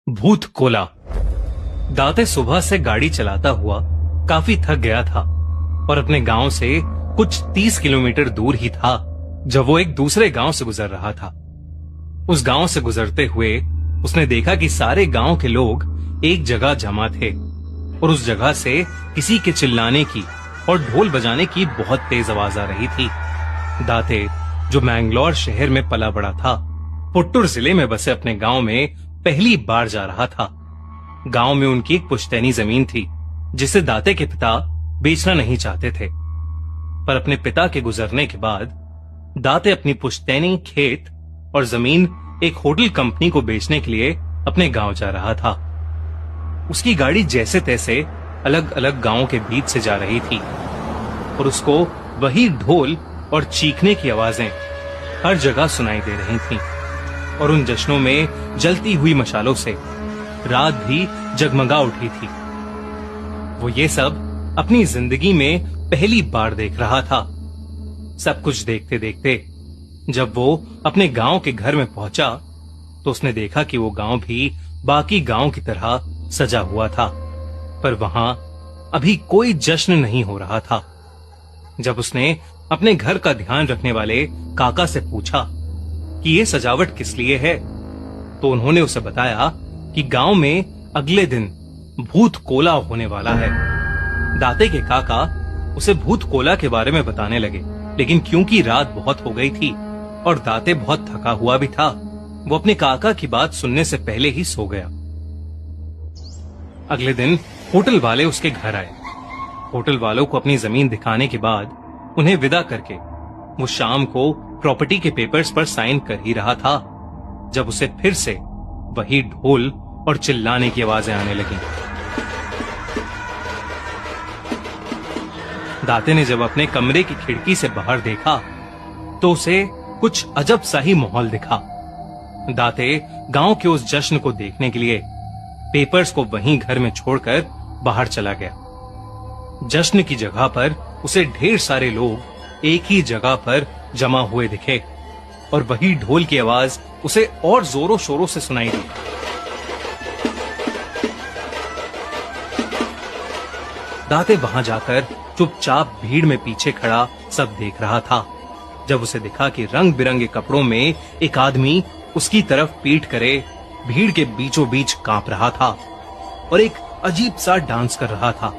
भूत कोला। दाते सुबह से गाड़ी चलाता हुआ काफी थक गया था और अपने गांव से कुछ 30 किलोमीटर दूर ही था जब वो एक दूसरे गांव से गुजर रहा था। उस गांव से गुजरते हुए उसने देखा कि सारे गांव के लोग एक जगह जमा थे और उस जगह से किसी के चिल्लाने की और ढोल बजाने की बहुत तेज आवाज आ रही थी। दाते, जो मैंगलोर शहर में पला बड़ा था, पुट्टुर जिले में बसे अपने गांव में पहली बार जा रहा था। गांव में उनकी एक पुश्तैनी जमीन थी जिसे दाते के पिता बेचना नहीं चाहते थे, पर अपने पिता के गुजरने के बाद दाते अपनी पुश्तैनी खेत और जमीन एक होटल कंपनी को बेचने के लिए अपने गांव जा रहा था। उसकी गाड़ी जैसे तैसे अलग अलग गांवों के बीच से जा रही थी और उसको वही ढोल और चीखने की आवाजें हर जगह सुनाई दे रही थीं और उन जश्नों में जलती हुई मशालों से रात भी जगमगा उठी थी। वो ये सब अपनी जिंदगी में पहली बार देख रहा था। सब कुछ देखते देखते जब वो अपने गांव के घर में पहुंचा तो उसने देखा कि वो गांव भी बाकी गांव की तरह सजा हुआ था, पर वहां अभी कोई जश्न नहीं हो रहा था। जब उसने अपने घर का ध्यान रखने वाले काका से पूछा कि ये सजावट किस लिए है, तो उन्होंने उसे बताया कि गांव में अगले दिन भूत कोला होने वाला है। दाते के काका उसे भूत कोला के बारे में बताने लगे, लेकिन क्योंकि रात बहुत हो गई थी और दाते बहुत थका हुआ भी था, वो अपने काका की बात सुनने से पहले ही सो गया। अगले दिन होटल वाले उसके घर आए। होटल वालों को अपनी जमीन दिखाने के बाद उन्हें विदा करके वो शाम को प्रॉपर्टी के पेपर्स पर साइन कर ही रहा था जब उसे फिर से वही ढोल और चिल्लाने की आवाजें आने लगी। दाते ने जब अपने कमरे की खिड़की से बाहर देखा तो उसे कुछ अजब सा ही माहौल दिखा। दाते गांव के उस जश्न को देखने के लिए पेपर्स को वहीं घर में छोड़कर बाहर चला गया। जश्न की जगह पर उसे ढेर सारे लोग एक ही जगह पर जमा हुए दिखे और वही ढोल की आवाज उसे और जोरों शोरों से सुनाई दी। दाते वहां जाकर चुपचाप भीड़ में पीछे खड़ा सब देख रहा था जब उसे दिखा कि रंग बिरंगे कपड़ों में एक आदमी उसकी तरफ पीठ करे भीड़ के बीचों बीच कांप रहा था और एक अजीब सा डांस कर रहा था।